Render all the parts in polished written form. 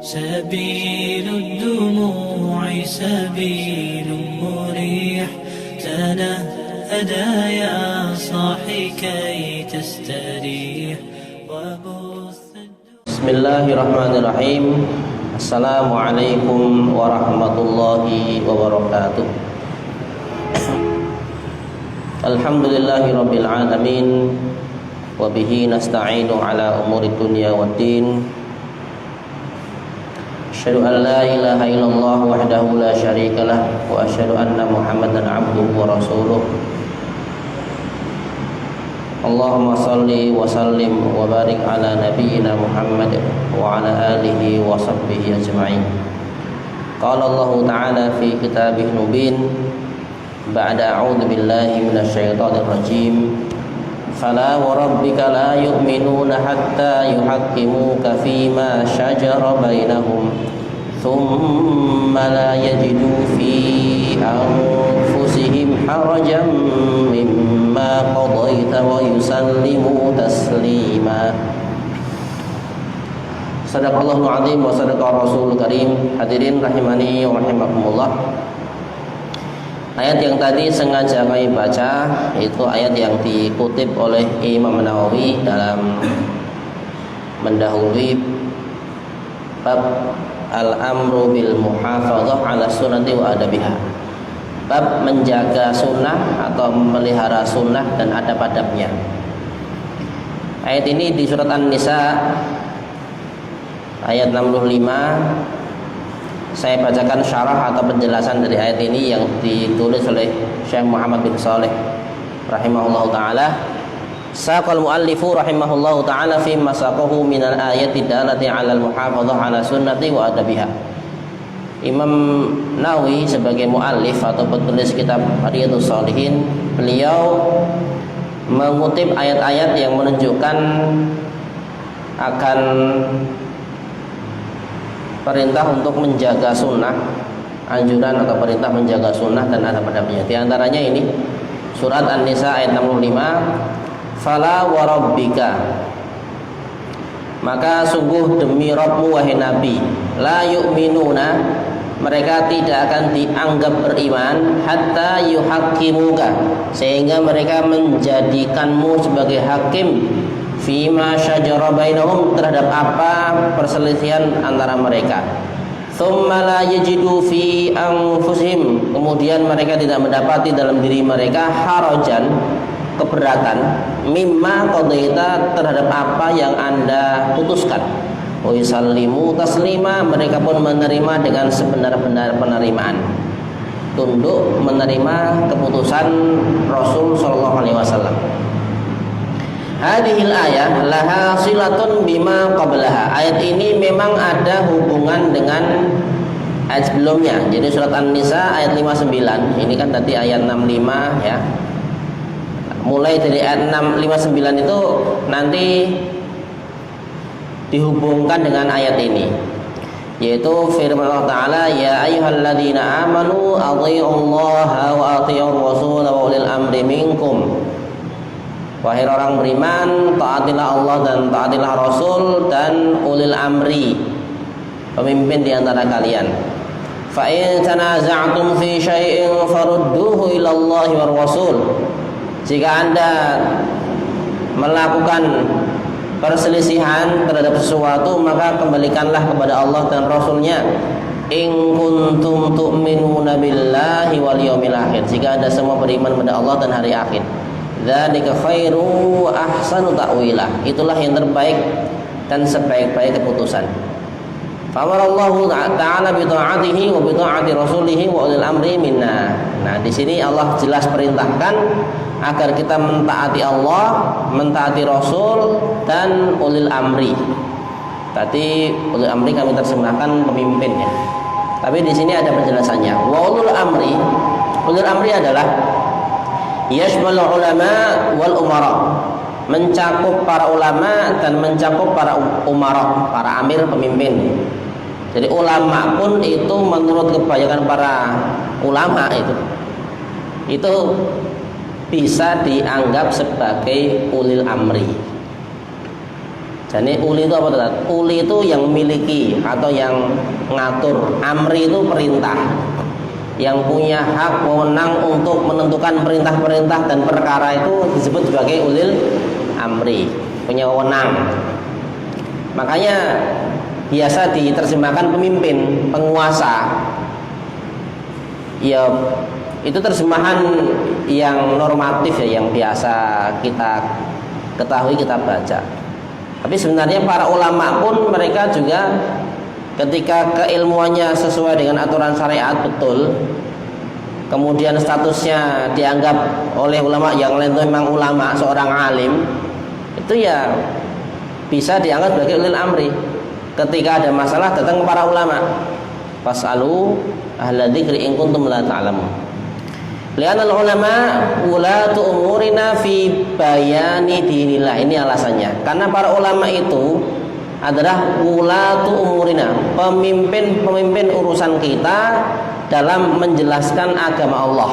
سبيل الدموع سبيل مريح تنهدى يا صاحي كي تستريح بسم الله الرحمن الرحيم. Assalamualaikum warahmatullahi wabarakatuh. Alhamdulillahirabbil alamin wa bihi nasta'inu ala umuri dunya waddin. Asyhadu an la ilaha illallah wahdahu la syarikalah wa asyhadu anna Muhammadan abduhu wa rasuluh. Allahumma salli wa sallim wa barik ala nabiyyina Muhammad wa ala alihi wa sahbihi ajma'in. Qala Allah ta'ala fi kitabih mubin ba'da a'udzu billahi minasyaitonir rajim. Fala wa rabbika la yu'minuna hatta yuhaqqimuka fima shajara bainahum thumma la yajidu fi anfusihim harajan mimma qadaita wa yusallimu taslima. Sadaqallahul azim wa sadaqa rasulul karim. Hadirin rahimani wa rahimakumullah. Ayat yang tadi sengaja kami baca itu ayat yang dikutip oleh Imam Nawawi dalam mendahului bab al-amru bil muhafadzah ala sunnati wa adabiha. Bab menjaga sunnah atau memelihara sunnah dan adab-adabnya. Ayat ini di surat An-Nisa ayat 65. Saya bacakan syarah atau penjelasan dari ayat ini yang ditulis oleh Syekh Muhammad bin Shalih rahimahullahu taala. Saqal muallifu rahimahullahu taala fi masaqahu minal ayati dalati 'alal muhafadzah 'ala sunnati wa adabiha. Imam Nawawi sebagai muallif atau penulis kitab Riyadhus Shalihin, beliau mengutip ayat-ayat yang menunjukkan akan perintah untuk menjaga sunnah, anjuran atau perintah menjaga sunnah dan adab-adabnya. Di antaranya ini surat An-Nisa ayat 65, fala wa rabbika, maka sungguh demi Rabbmu wahai Nabi, la yu'minuna, mereka tidak akan dianggap beriman hatta yuhaqqimuka, sehingga mereka menjadikanmu sebagai hakim fima syajara bainahum, terhadap apa perselisihan antara mereka. Tsumma la yajidu fi anfusihim, kemudian mereka tidak mendapati dalam diri mereka harajan, keberatan, mimma qadaita, terhadap apa yang Anda putuskan. Wa yusallimu taslima, mereka pun menerima dengan sebenar-benar penerimaan, tunduk menerima keputusan Rasul sallallahu alaihi wasallam. Hadhil ayah laha silatun bima qablaha. Ayat ini memang ada hubungan dengan ayat sebelumnya. Jadi surat An-Nisa ayat 59. Ini kan tadi ayat 65 ya. Mulai dari ayat 59 itu nanti dihubungkan dengan ayat ini, yaitu firman Allah Ta'ala, ya ayyuhalladzina amanu athi'ullaha wa athi'ur rasul wa ulil amri minkum. Wahai orang beriman, taatilah Allah dan taatilah Rasul dan ulil amri, pemimpin di antara kalian. Fa in tanaza'tum fi syai'in farudduhu ila Allah war Rasul. Jika Anda melakukan perselisihan terhadap sesuatu, maka kembalikanlah kepada Allah dan Rasulnya. In kuntum tu'minuna billahi wal yawmil akhir. Jika Anda semua beriman kepada Allah dan hari akhir. Dzalika khairu ahsanu ta'wilah, itulah yang terbaik dan sebaik-baik keputusan. Famarallahu ta'ala bi ta'atihi wa bi ta'ati rasulih wa ulil amri minna. Nah, di sini Allah jelas perintahkan agar kita mentaati Allah, mentaati Rasul dan ulil amri. Tadi ulil amri kami terjemahkan pemimpin ya. Tapi di sini ada penjelasannya. Wa ulul amri adalah yashmal ulama wal umara, mencakup para ulama dan mencakup para umara, para amir, pemimpin. Jadi ulama pun itu menurut kebanyakan para ulama itu bisa dianggap sebagai ulil amri. Jadi uli itu apa tuh? Uli itu yang memiliki atau yang ngatur. Amri itu perintah. Yang punya hak wewenang untuk menentukan perintah-perintah dan perkara itu disebut sebagai ulil amri, punya wewenang. Makanya biasa diterjemahkan pemimpin, penguasa. Ya, itu terjemahan yang normatif ya, yang biasa kita ketahui, kita baca. Tapi sebenarnya para ulama pun mereka juga ketika keilmuannya sesuai dengan aturan syariat betul, kemudian statusnya dianggap oleh ulama yang lain itu memang ulama, seorang alim, itu ya bisa dianggap sebagai ulil amri. Ketika ada masalah datang ke para ulama, fasalu ahla dzikri in kuntum la ta'lamun. Li'anal ulama ulatu umurina fi bayani dinillah. Ini alasannya. Karena para ulama itu adalah ulatu umurina, pemimpin urusan kita dalam menjelaskan agama Allah.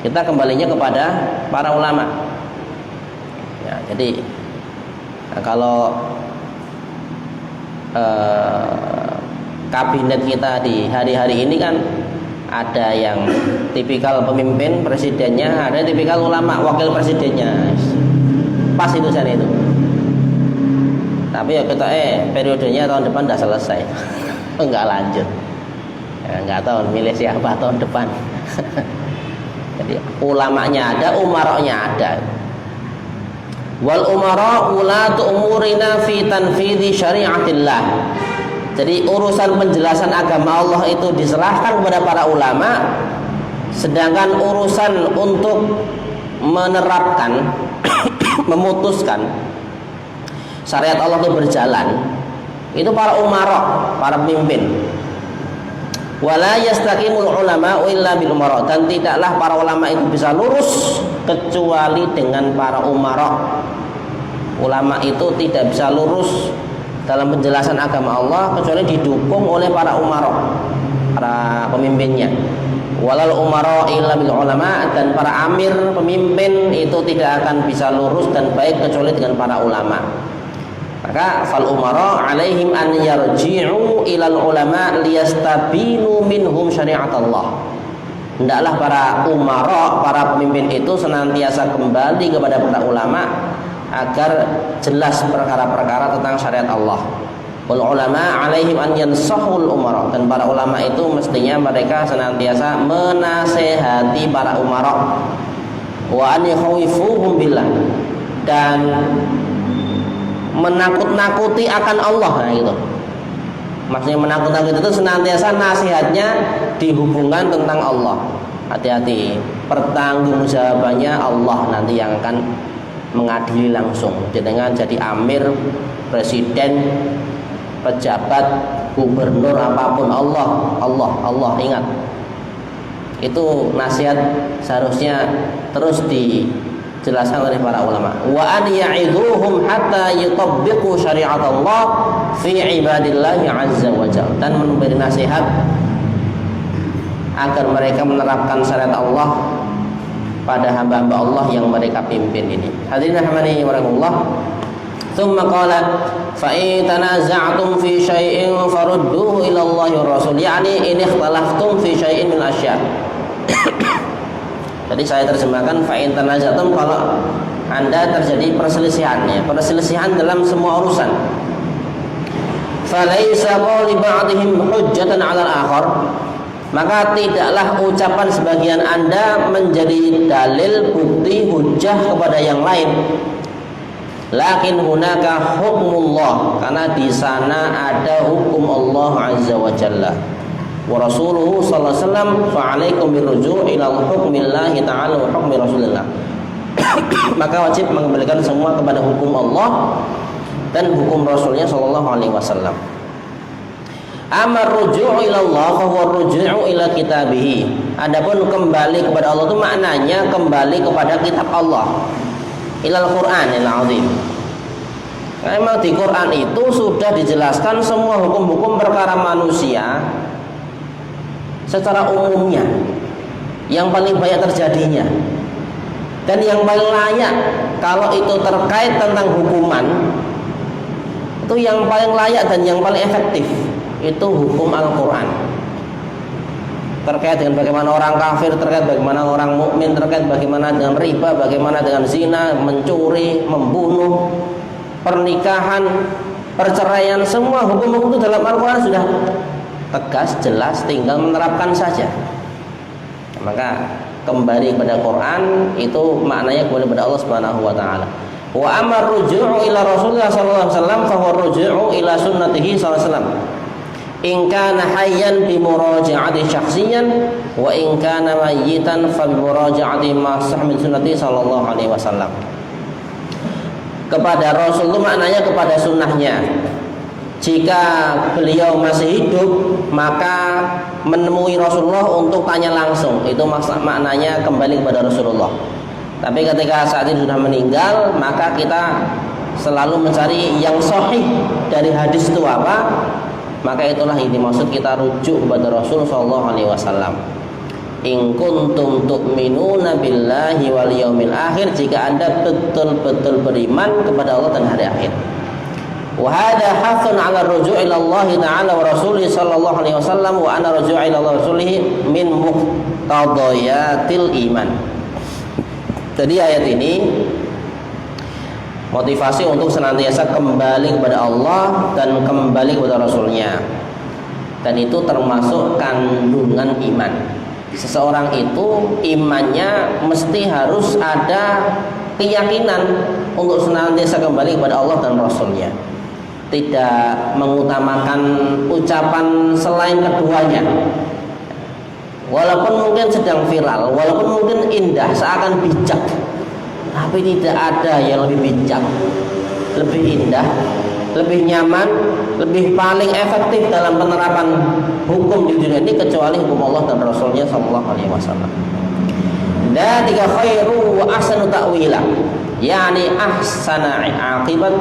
Kita kembalinya kepada para ulama. Ya, jadi kalau kabinet kita di hari-hari ini kan ada yang tipikal pemimpin, presidennya, ada tipikal ulama, wakil presidennya. Pas itu sana itu. Tapi ya kita periodenya tahun depan sudah selesai. Enggak lanjut. Ya, enggak tahu milih siapa tahun depan. Jadi ulamanya ada, umaroknya ada. Wal umara ulatu umurina fi tanfidhi syariatillah. Jadi urusan penjelasan agama Allah itu diserahkan kepada para ulama, sedangkan urusan untuk menerapkan memutuskan syariat Allah itu berjalan itu para umara, para pemimpin. Wala yastaqimul ulama illa bil umara, dan tidaklah para ulama itu bisa lurus kecuali dengan para umara. Ulama itu tidak bisa lurus dalam penjelasan agama Allah kecuali didukung oleh para umara, para pemimpinnya. Walal umara illa bil ulama, dan para amir, pemimpin itu tidak akan bisa lurus dan baik kecuali dengan para ulama. Maka fal umara alaihim an yarji'u ilal ulama liyastabinu minhum syariat Allah. Hendaklah para umara, para pemimpin itu senantiasa kembali kepada para ulama agar jelas perkara-perkara tentang syariat Allah. Wal ulama alaihim an yansahul umara, dan para ulama itu mestinya mereka senantiasa menasehati para umara. Wa an yakhawifuhum billah, dan menakut-nakuti akan Allah. Nah gitu. Maksudnya menakut-nakuti itu senantiasa nasihatnya dihubungkan tentang Allah. Hati-hati, pertanggungjawabannya Allah nanti yang akan mengadili langsung. Dengan jadi amir, presiden, pejabat, gubernur, apapun Allah ingat. Itu nasihat seharusnya terus dijelaskan oleh para ulama. Wa an ya'idhuhum hatta yutabbiqu syariat Allah fi ibadillahi azza wa jalla, dan memberi nasihat agar mereka menerapkan syariat Allah pada hamba-hamba Allah yang mereka pimpin ini. Hadirin rahimani wa rahimakumullah. Tsumma qala fa in tanaza'tum fi syai'in farudduhu ila Allah wa rasul, yani in ikhtalaftum fi syai'in min asya'. Jadi saya terjemahkan fa in tanaza'tum, kalau Anda terjadi perselisihan dalam semua urusan. Falaisa qawli ba'dihim hujjatan 'ala al-akhar, maka tidaklah ucapan sebagian Anda menjadi dalil, bukti, hujjah kepada yang lain. Lakin hunaka hukmullah, karena di sana ada hukum Allah azza wa jalla. Wa rasuluhu sallallahu alaihi wasallam fa'alaikum birruju' ila hukmillahi ta'ala wa hukmi rasulillah. Maka wajib mengembalikan semua kepada hukum Allah dan hukum Rasulnya sallallahu alaihi wasallam. Amar ruju'u ila Allah fa huwa ruju'u ila kitabih. Adapun kembali kepada Allah itu maknanya kembali kepada kitab Allah. Ilal Qur'anil azim. Memang di Quran itu sudah dijelaskan semua hukum-hukum perkara manusia secara umumnya, yang paling banyak terjadinya. Dan yang paling layak kalau itu terkait tentang hukuman, itu yang paling layak dan yang paling efektif itu hukum Al-Quran. Terkait dengan bagaimana orang kafir, terkait bagaimana orang mukmin, terkait bagaimana dengan riba, bagaimana dengan zina, mencuri, membunuh, pernikahan, perceraian, semua hukum-hukum itu dalam Al-Quran sudah tegas, jelas, tinggal menerapkan saja. Maka kembali kepada Quran itu maknanya kembali kepada Allah Subhanahu wa taala. Wa amar ruju'u ila Rasulullah sallallahu alaihi wasallam fa huwa ruju'u ila sunnatihi sallallahu alaihi wasallam. In kana hayyan bi muraja'ati syakhsiyan wa in kana mayyitan fa bi muraja'ati ma sah min sunnati sallallahu alaihi wasallam. Kepada Rasul itu maknanya kepada sunnahnya. Jika beliau masih hidup, maka menemui Rasulullah untuk tanya langsung. Itu maknanya kembali kepada Rasulullah. Tapi ketika saat ini sudah meninggal, maka kita selalu mencari yang sahih dari hadis itu apa? Maka itulah yang dimaksud kita rujuk kepada Rasul sallallahu alaihi wasallam. In kuntum tu'minuna billahi wal yaumil akhir, jika Anda betul-betul beriman kepada Allah dan hari akhir. Wa hadha hathun 'ala ar-ruju' ila Allah ta'ala wa rasulih sallallahu alaihi wasallam wa ana ruju' ila Allah rasulih min muqtadayatil iman. Jadi ayat ini motivasi untuk senantiasa kembali kepada Allah dan kembali kepada Rasulnya. Dan itu termasuk kandungan iman. Seseorang itu imannya mesti harus ada keyakinan untuk senantiasa kembali kepada Allah dan Rasulnya. Tidak mengutamakan ucapan selain keduanya. Walaupun mungkin sedang viral, walaupun mungkin indah, seakan bijak, tapi tidak ada yang lebih bijak, lebih indah, lebih nyaman, lebih paling efektif dalam penerapan hukum di dunia ini kecuali hukum Allah dan Rasulnya sallallahu alaihi wasallam. Dzalika khairu wa ahsanu ta'wila, yakni ahsana aqibat,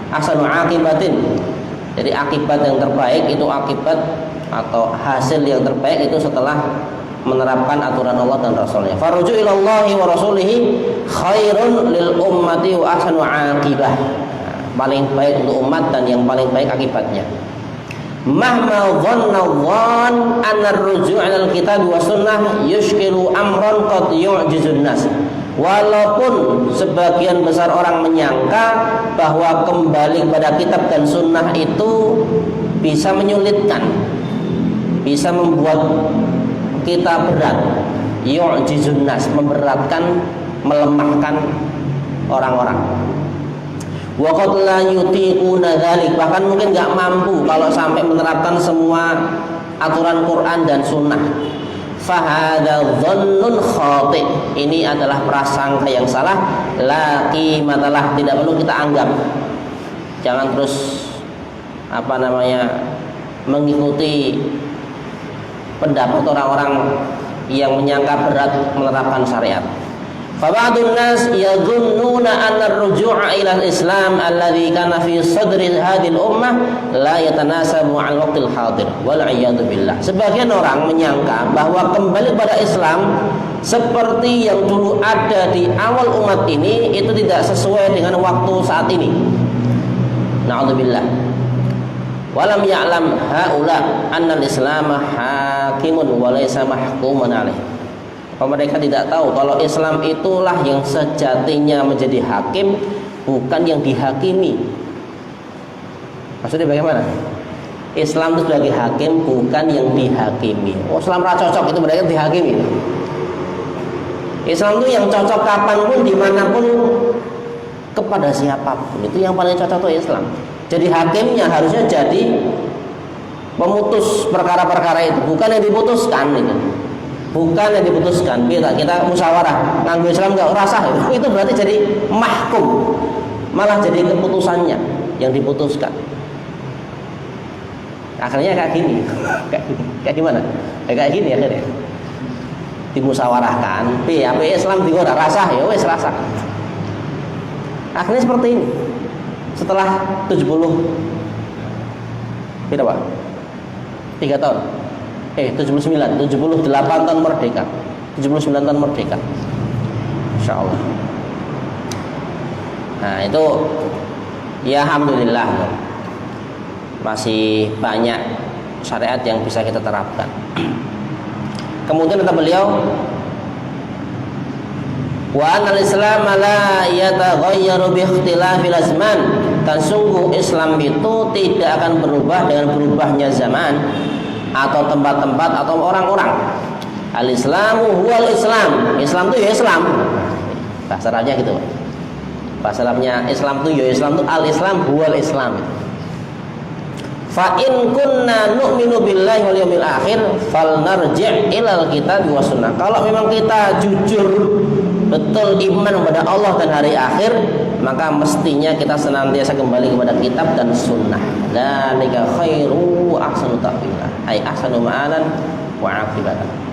ahsanu aqibatin. Jadi akibat yang terbaik itu akibat atau hasil yang terbaik itu setelah menerapkan aturan Allah dan Rasulnya. Faruju ilallahi wa rasulihi khairun lil ummati wa ahsanu aqibah. Paling baik untuk umat dan yang paling baik akibatnya. Mahma dhanna dhann anna ar-ruju' 'ala al-kitab wa sunnah yushkilu amran qad yu'jizun nas. Walaupun sebagian besar orang menyangka bahwa kembali kepada kitab dan sunnah itu bisa menyulitkan, bisa membuat kita berat, yu'jizun nas, memberatkan, melemahkan orang-orang. Wa qad la yutiquna dzalik, bahkan mungkin enggak mampu kalau sampai menerapkan semua aturan Quran dan sunnah. Fahadha dhannun khati', ini adalah prasangka yang salah, la qimatalah, tidak perlu kita anggap. Jangan terus mengikuti pendapat orang-orang yang menyangka berat menerapkan syariat. Fa ba'dun nas yadhunnuna anna ar-ruju'a ila al-islam alladhi kana fi sadri hadhihi al-ummah la yatanasabu 'al waqtil hadir wal 'iyadu billah. Sebagian orang menyangka bahwa kembali pada Islam seperti yang dulu ada di awal umat ini itu tidak sesuai dengan waktu saat ini. Na'udzubillah. Walam ya'lam haula anna al-islam hakimun wa laysa mahkumun alaih. Mereka tidak tahu kalau Islam itulah yang sejatinya menjadi hakim, bukan yang dihakimi. Maksudnya bagaimana? Islam itu sebagai hakim, bukan yang dihakimi. Oh, Islam ra cocok itu mereka dihakimi. Islam itu yang cocok kapanpun, dimanapun, kepada siapapun. Itu yang paling cocok itu Islam. Jadi hakimnya harusnya jadi pemutus perkara-perkara itu, bukan yang diputuskan itu. Bukan yang diputuskan. Kita musyawarah, nganggo Islam enggak rasah, itu berarti jadi mahkum. Malah jadi keputusannya yang diputuskan. Akhirnya kayak gini. Kayak gimana? Kayak gini akhirnya. Dimusyawarahkan, apa Islam digora rasah, ya wis rasah. Akhirnya seperti ini. Setelah 70 berapa? 3 tahun. 78 tahun merdeka. 79 tahun merdeka. Masya Allah. Nah itu ya alhamdulillah masih banyak syariat yang bisa kita terapkan. Kemudian kata beliau, wa anal Islam la yataghayyaru bi ikhtilafil azman, dan sungguh Islam itu tidak akan berubah dengan berubahnya zaman atau tempat-tempat atau orang-orang. Al-Islamu huwal Islam. Islam itu ya Islam. Bahasa Arabnya gitu. Bahasa Arabnya Islam itu ya Islam itu al-Islam huwal Islam. Fa in kunna nu'minu billahi wal yawmil akhir falnarji' ilal kitab wa sunnah. Kalau memang kita jujur betul iman kepada Allah dan hari akhir, maka mestinya kita senantiasa kembali kepada kitab dan sunnah. Dzalika khairu wa ahsanu ta'wila, ai ahsanu ma'alan wa 'aqibatan.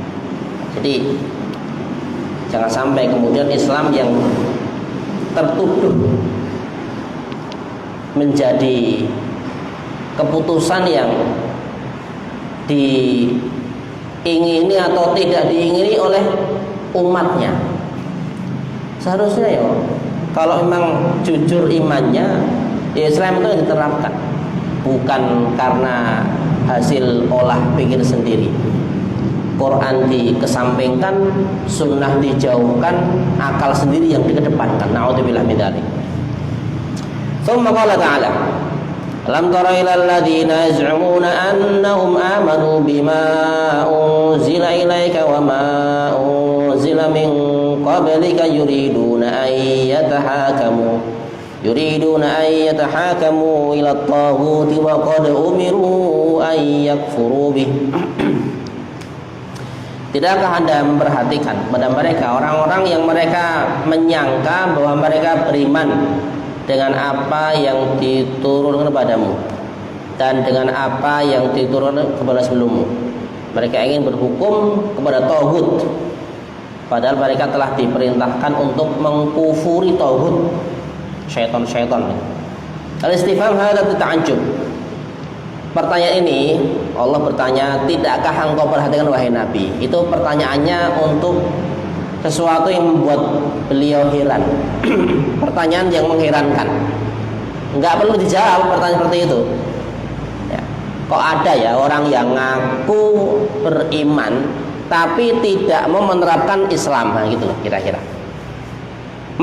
Jadi jangan sampai kemudian Islam yang tertuduh menjadi keputusan yang diingini atau tidak diingini oleh umatnya. Seharusnya ya, kalau memang jujur imannya, ya Islam itu diterapkan, bukan karena hasil olah pikir sendiri. Quran dikesampingkan, sunnah dijauhkan, akal sendiri yang dikedepankan. Na'udzubillah min dzalik. Tsumma qala ta'ala, alam tara ilal ladzina yaz'umuna annahum amanu bima unzila ilaika wa ma unzila min qablika yuriduna an yatahakamu ila at-taghuti wa qad umiru an yakfuru bih. Tidakkah Anda memperhatikan pada mereka orang-orang yang mereka menyangka bahwa mereka beriman dengan apa yang diturunkan kepadamu dan dengan apa yang diturunkan kepada sebelummu. Mereka ingin berhukum kepada tauhid, padahal mereka telah diperintahkan untuk mengkufuri tauhid, syaitan-syaitan. Al-istifham hadza ta'ajjub. Pertanyaan ini Allah bertanya, tidakkah engkau perhatikan wahai Nabi? Itu pertanyaannya untuk sesuatu yang membuat beliau heran. Pertanyaan yang mengherankan. Enggak perlu dijawab pertanyaan seperti itu ya. Kok ada ya orang yang ngaku beriman tapi tidak mau menerapkan Islam, nah, gitu loh kira-kira.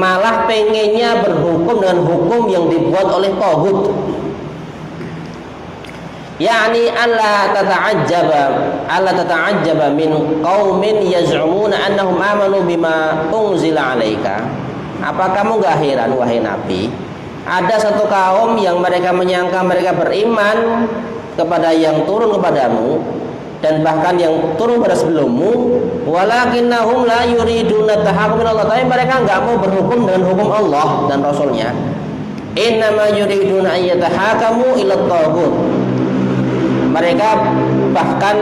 Malah pengennya berhukum dengan hukum yang dibuat oleh tauhid. Yani alla tata'ajjaba min qaumin yaz'umuna annahum amanu bima unzila 'alaika. Apa kamu enggak heran wahai Nabi? Ada satu kaum yang mereka menyangka mereka beriman kepada yang turun kepadamu dan bahkan yang turun pada sebelummu, walakinnahum la yuriduna tahakum Allah. Tapi mereka enggak mau berhukum dengan hukum Allah dan Rasulnya. Innama yuriduna ayyatahakamu ila at-taghut. Mereka bahkan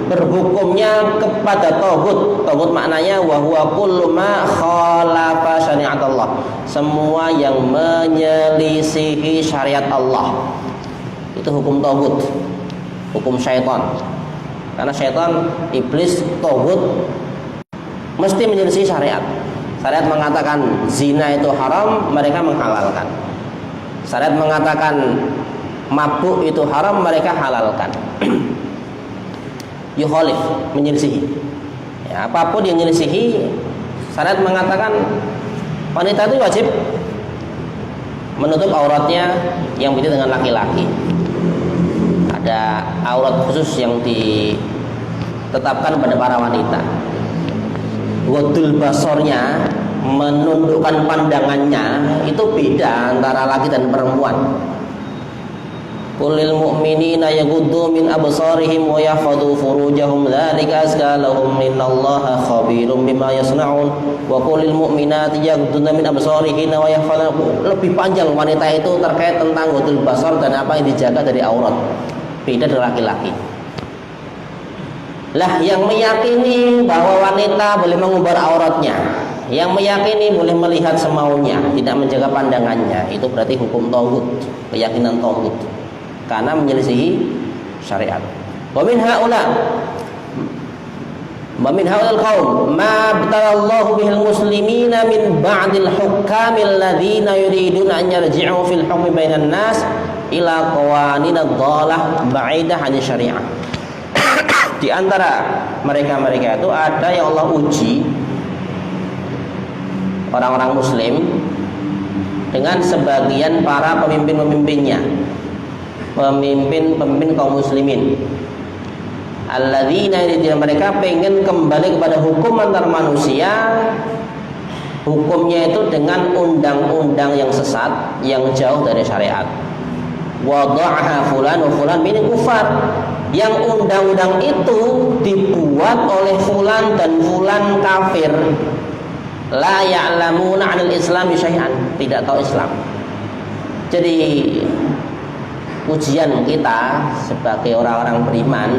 berhukumnya kepada tauhid. Tauhid maknanya wa huwa kullu ma khalafa syariat Allah. Semua yang menyelisihi syariat Allah. Itu hukum tauhid. Hukum syaitan. Karena syaitan, iblis, tauhid mesti menyelisih syariat. Syariat mengatakan zina itu haram, mereka menghalalkan. Syariat mengatakan mabuk itu haram, mereka halalkan. Yukhalif, menyelisihi ya, apapun yang menyelisihi. Syariat mengatakan wanita itu wajib menutup auratnya yang beda dengan laki-laki. Ada aurat khusus yang ditetapkan pada para wanita. Ghadul basornya, menundukkan pandangannya, itu beda antara laki dan perempuan. Qulil mu'minina yaghuddu min absarihim wa yahfadhu furujahum dzalika azka lahum innallaha khabirum bima yasnaun wa qulil mu'minati yaghudduna min absarihinna wa yahfadhu. Lebih panjang wanita itu terkait tentang ghadul basar dan apa yang dijaga dari aurat. Beda dengan laki-laki. Lah yang meyakini bahwa wanita boleh mengumbar auratnya, yang meyakini boleh melihat semaunya, tidak menjaga pandangannya, itu berarti hukum tauhid, keyakinan tauhid. Karena menyelisihi syariat. Wa min haula Wa min hawal qaum ma batalallahu bihil muslimina min ba'dil hukamil ladzina yuriduna an yarji'u fil hukmi bainan nas ila qawanin ad-dhalah ba'idah 'ani syariah. Di antara mereka-mereka itu ada yang Allah uji orang-orang muslim dengan sebagian para pemimpin-pemimpinnya, pemimpin kaum muslimin. Alladzina, mereka pengen kembali kepada hukum antar manusia, hukumnya itu dengan undang-undang yang sesat, yang jauh dari syariat. Wada'aha fulan wa fulan min kufar, yang undang-undang itu dibuat oleh fulan dan fulan kafir. La ya'lamuna 'anil islami syai'an, tidak tahu Islam. Jadi ujian kita sebagai orang-orang beriman,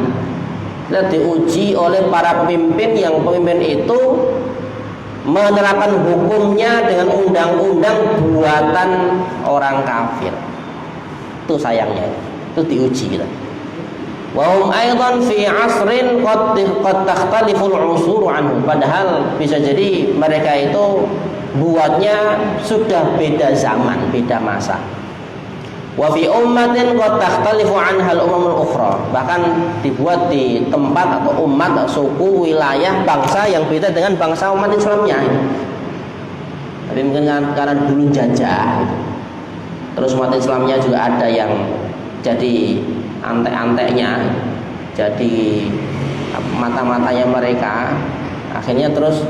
kita diuji oleh para pemimpin yang pemimpin itu menerapkan hukumnya dengan undang-undang buatan orang kafir. Itu sayangnya, itu diuji kita. Wa hum aidan fi 'asrin qad takhtaliful 'usur anhu, padahal bisa jadi mereka itu buatnya sudah beda zaman, beda masa. Wa fi ummatin qad takhtalifu 'anha al-umamul ukhra, bahkan dibuat di tempat atau umat atau suku, wilayah, bangsa yang beda dengan bangsa umat Islamnya. Tapi mungkin karena dulu jajah, terus umat Islamnya juga ada yang jadi antek-anteknya, jadi mata-matanya mereka, akhirnya terus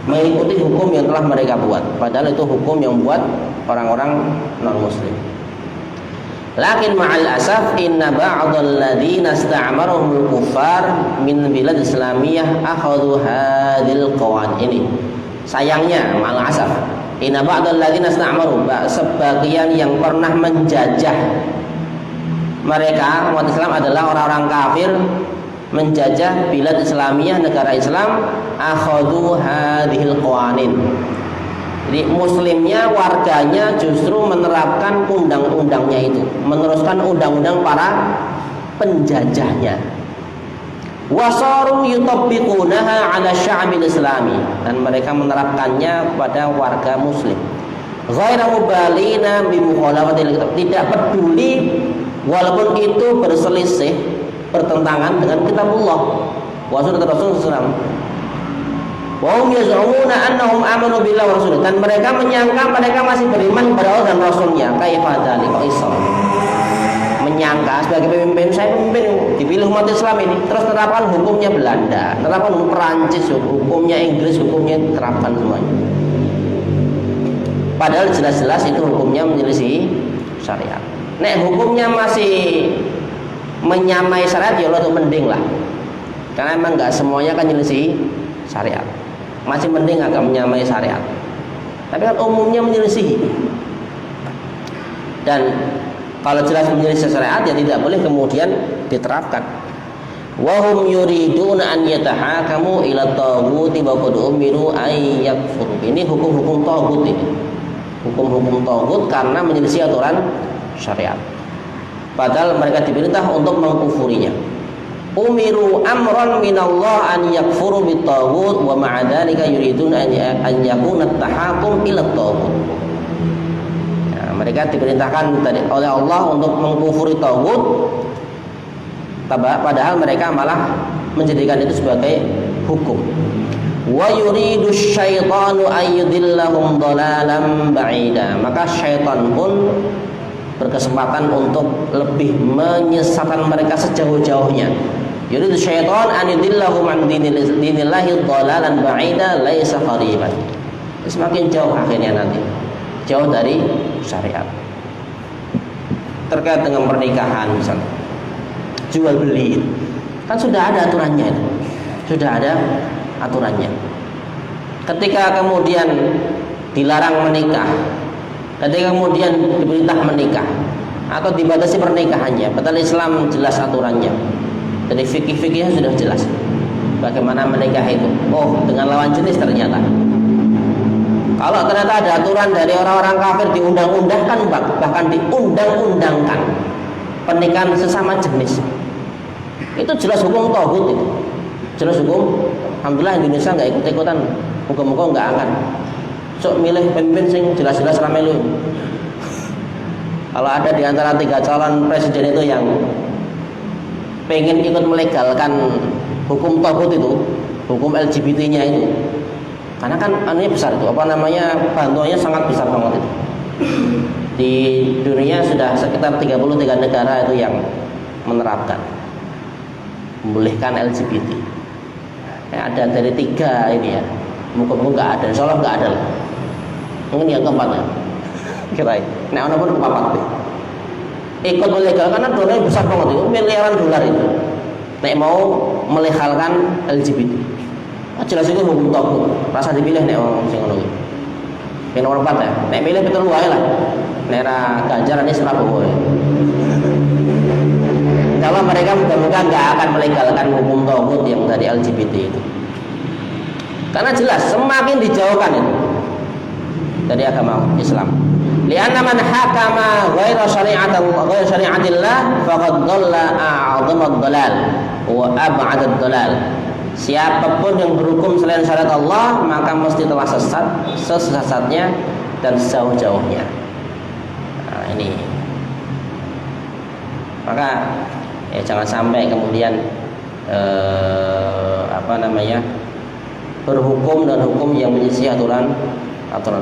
mengikuti hukum yang telah mereka buat, padahal itu hukum yang buat orang-orang non-muslim. Lakin ma'al asaf inna ba'dal ladzina ista'marahumul kuffar min bilad islamiyah akhadhu hadhil qawan. Ini sayangnya, ma'al asaf, inna ba'dal ladzina ista'maru, sebagian yang pernah menjajah mereka umat Islam adalah orang-orang kafir, menjajah bilad islamiyah, negara Islam, akhadhu hadhil qawanin. Jadi muslimnya, warganya justru menerapkan undang-undangnya itu, meneruskan undang-undang para penjajahnya. Wasaru yutabbiqunaha 'ala sya'bil islami, dan mereka menerapkannya kepada warga muslim. Ghairu mubalina bi mukhalafatil kitab, tidak peduli walaupun itu berselisih, bertentangan dengan kitabullah wa sunnah Rasul sallallahu. Wa hum yaz'umuna annahum amanu billahi wa rasulih, dan mereka menyangka mereka masih beriman kepada Allah dan Rasulnya. Kaifa dzalika isam, menyangka sebagai pemimpin, saya pemimpin dipilih umat Islam ini, terus terapkan hukumnya Belanda, terapkan hukum Perancis, hukumnya Inggris, hukumnya terapkan semuanya, padahal jelas-jelas itu hukumnya menyelisih syariat. Nek hukumnya masih menyamai syariat, ya Allah tuh mending lah, karena emang nggak semuanya kan menyelisih syariat, masih mending agak menyamai syariat. Tapi kan umumnya menyelisih, dan kalau jelas menyelisih syariat ya tidak boleh kemudian diterapkan. Wahum yuriduna an yatahakamu ila taghuti wa qad umiru ay yakfur. Ini hukum-hukum taghut, ini hukum-hukum taghut karena menyelisih aturan syariat, padahal mereka diperintah untuk mengkufurinya. Umiru amran minallah an yakfuru bitaghut wa ma'a dzalika yuridun an yakuna at-tahakum ila at-taghut. Mereka diperintahkan oleh Allah untuk mengkufuri taghut, padahal mereka malah menjadikan itu sebagai hukum. Wa yuridu syaitanu ayyudillahum dhalalan ba'ida, maka syaitan pun berkesempatan untuk lebih menyesatkan mereka sejauh-jauhnya. Yuridu syaitan an yudillahum an dinillahi dhalalan ba'ida laisa qariban. Semakin jauh akhirnya nanti, jauh dari syariat. Terkait dengan pernikahan misalnya, jual beli, kan sudah ada aturannya itu. Sudah ada aturannya. Ketika kemudian dilarang menikah, ketika kemudian diperintah menikah atau dibatasi pernikahannya, padahal Islam jelas aturannya. Jadi fikih-fikihnya sudah jelas bagaimana menikah itu. Oh, dengan lawan jenis ternyata. Kalau ternyata ada aturan dari orang-orang kafir diundang-undangkan, bahkan diundang-undangkan pernikahan sesama jenis, itu jelas hukum taghut itu. jelas hukum. Alhamdulillah Indonesia nggak ikut-ikutan. Muga-muga nggak akan. Sok milih pemimpin sing jelas-jelas ra melu. Kalau ada di antara 3 calon presiden itu yang pengen ikut melegalkan hukum taghut itu, hukum LGBT-nya itu, karena kan anunya besar itu, apa namanya, bantuannya sangat besar banget itu. Di dunia sudah sekitar 33 negara itu yang menerapkan membolehkan LGBT. Ada dari 3 ini ya, muka-muka nggak ada, insya Allah nggak ada. Mungkin yang keempat ya. Kira nah ono pun kepapat deh. Ikut melegal karena donanya besar banget itu, miliaran dolar itu. Nek mau melegalkan LGBT. Jelas itu hukum taghut. Rasa dipilih nek wong sing ngono kuwi. Yang nomor 4 ya. Nek milih betul wae lah. Nek ra Ganjar ane Prabowo. Kalau mereka mudah-mudahan nggak akan melegalkan hukum taghut yang dari LGBT itu. Karena jelas semakin dijauhkan itu dari agama Islam. Lianna man hakama ghaira syari'atillah faqad dhalla a'dhamad dhalal wa ab'adad dhalal. Siapapun yang berhukum selain syariat Allah maka mesti telah sesat sesat-sesatnya dan sejauh-jauhnya. Nah, ini. Maka ya jangan sampai kemudian berhukum dan hukum yang menyisih aturan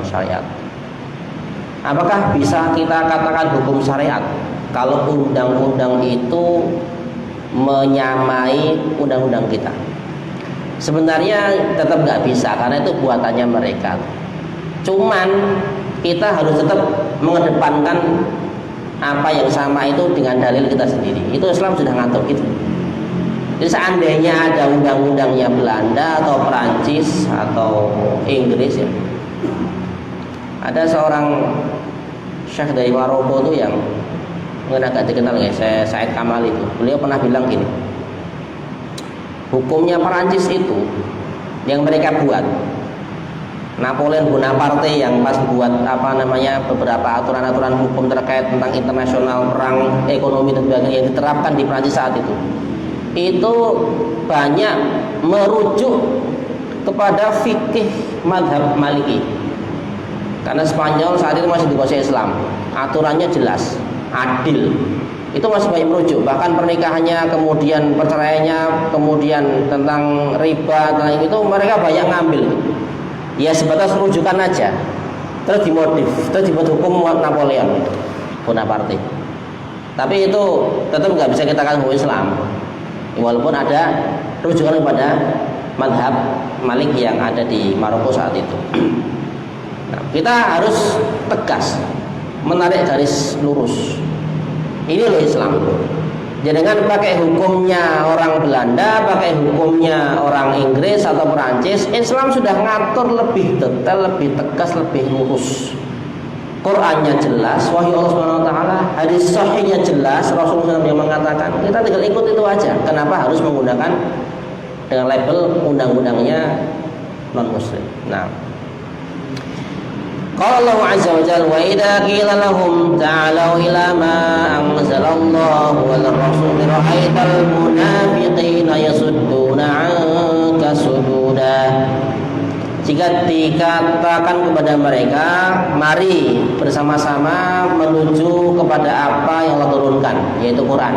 syariat. Apakah bisa kita katakan hukum syariat kalau undang-undang itu menyamai undang-undang kita? Sebenarnya tetap nggak bisa karena itu buatannya mereka. Cuman kita harus tetap mengedepankan apa yang sama itu dengan dalil kita sendiri. Itu Islam sudah ngatur gitu. Jadi seandainya ada undang-undangnya Belanda atau Perancis atau Inggris ya, ada seorang syekh dari Maroko itu yang mungkin agak dikenal ya, Said Kamal itu. Beliau pernah bilang gini, hukumnya Perancis itu yang mereka buat, Napoleon Bonaparte yang pas buat beberapa aturan-aturan hukum terkait tentang internasional, perang, ekonomi dan sebagainya yang diterapkan di Perancis saat itu banyak merujuk kepada fikih mazhab Maliki. Karena Spanyol saat itu masih dikuasai Islam, aturannya jelas, adil. Itu masih banyak merujuk. Bahkan pernikahannya, kemudian perceraiannya, kemudian tentang riba, tentang itu mereka banyak ngambil. Ya sebatas rujukan aja. Terus dimodif, terus dibuat hukum Napoleon Bonaparte. Tapi itu tetap nggak bisa kita katakan hukum Islam. Walaupun ada rujukan kepada mazhab Malik yang ada di Maroko saat itu. Nah, kita harus tegas menarik garis lurus. Ini loh Islam. Jangan pakai hukumnya orang Belanda, pakai hukumnya orang Inggris atau Perancis. Islam sudah ngatur lebih detail, lebih tegas, lebih lurus. Qurannya jelas, wahyu Allah SWT, hadis sahihnya jelas, Rasulullah SAW yang mengatakan. Kita tinggal ikut itu aja. Kenapa harus menggunakan dengan label undang-undangnya non-Muslim? Nah, qala Allah azza wa jalla wa idza qila lahum ta'alu ila ma anzalallahu wal rasul ra'aital munafiqina yasudduna 'anka sududa. Jika dikatakan kepada mereka, mari bersama-sama menuju kepada apa yang Allah turunkan, yaitu Quran.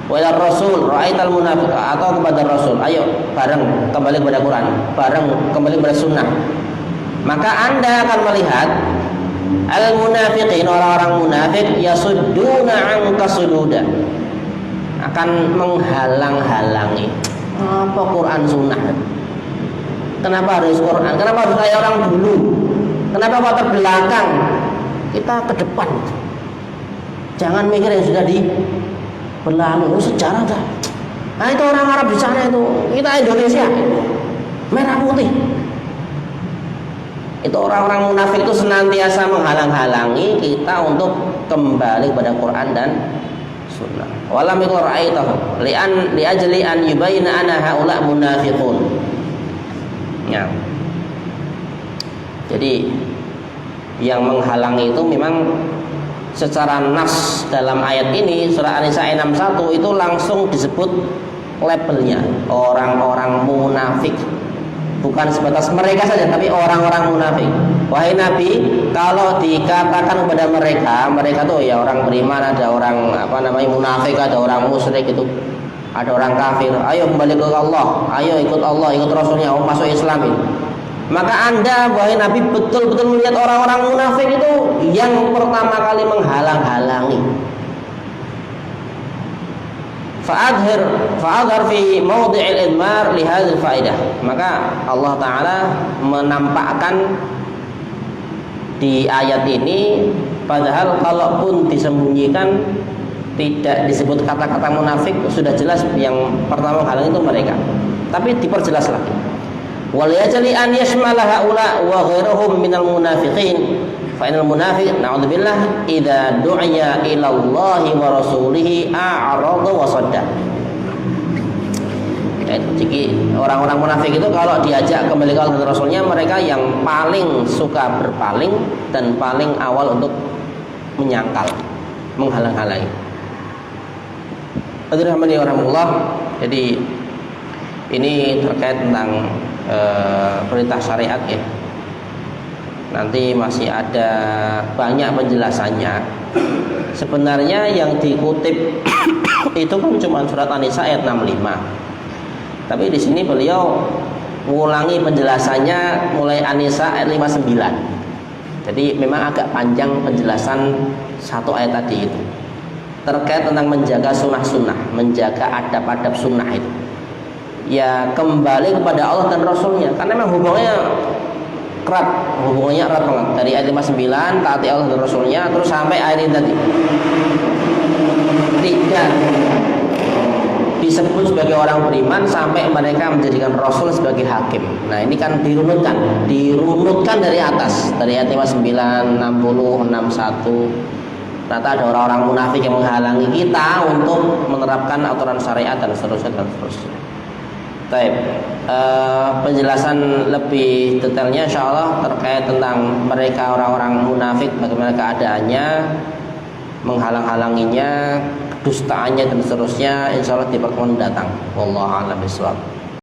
Wal rasul ra'aital munafiq, atau kepada Rasul, ayo bareng kembali kepada Quran, bareng kembali kepada sunnah. Maka Anda akan melihat al-munafiqin, orang-orang munafik, yasudduna 'anka sududa, akan menghalang-halangi apa Quran sunnah. Kenapa harus Quran? Kenapa harus kayak orang dulu? Kenapa kok terbelakang? Kita ke depan. Jangan mikir yang sudah berlalu, sejarah dah. Nah itu orang Arab di sana itu, kita Indonesia merah putih. Itu orang-orang munafik itu senantiasa menghalang-halangi kita untuk kembali kepada Quran dan Sunnah. Walam yakun ra'aitahu li ajli an yubayyana anna haula munafiqun. Ya. Jadi yang menghalangi itu memang secara nas dalam ayat ini surah An-Nisa ayat 61 itu langsung disebut labelnya orang-orang munafik. Bukan sebatas mereka saja, tapi orang-orang munafik. Wahai Nabi, kalau dikatakan kepada mereka tuh ya orang beriman, ada orang munafik, ada orang musyrik itu, ada orang kafir. Ayo kembali ke Allah, ayo ikut Allah, ikut Rasulnya, masuk Islam ini. Maka Anda, wahai Nabi, betul-betul melihat orang-orang munafik itu yang pertama kali menghalang-halangi. Fa'adhar fi mawdi'il idmar li hadzal faedah. Maka Allah Ta'ala menampakkan di ayat ini, padahal kalaupun disembunyikan tidak disebut kata-kata munafik, sudah jelas yang pertama menghalangi itu mereka. Tapi diperjelas lagi. Wal yajli an yashmala haula wa ghairuhum minal munafiqin. Fa inal munafiq na'udzubillah idza du'iya ila Allah wa rasulihi a'rada wa sadda. Jadi orang-orang munafik itu kalau diajak kembali ke Allah dan Rasulnya, mereka yang paling suka berpaling dan paling awal untuk menyangkal, menghalang-halangi. Alhamdulillah. Jadi ini terkait tentang perintah syariat ya. Nanti masih ada banyak penjelasannya. Sebenarnya yang dikutip itu kan cuma surat An-Nisa ayat 65. Tapi di sini beliau mengulangi penjelasannya mulai An-Nisa ayat 59. Jadi memang agak panjang penjelasan satu ayat tadi itu. Terkait tentang menjaga sunnah-sunnah, menjaga adab-adab sunnah itu. Ya kembali kepada Allah dan Rasulnya, karena memang hubungannya erat banget. Dari ayat 59 taati Allah dan Rasulnya, terus sampai ayat ini tadi tidak disebut sebagai orang beriman sampai mereka menjadikan Rasul sebagai hakim. Nah ini kan dirunutkan dari atas, dari ayat 59, 60, 61. Ternyata ada orang-orang munafik yang menghalangi kita untuk menerapkan aturan syariat dan seterusnya. Baik, penjelasan lebih detailnya insyaallah terkait tentang mereka orang-orang munafik, bagaimana keadaannya, menghalang-halanginya, dustaannya dan seterusnya, insyaallah di pertemuan mendatang. Wallahu a'lam bishawab.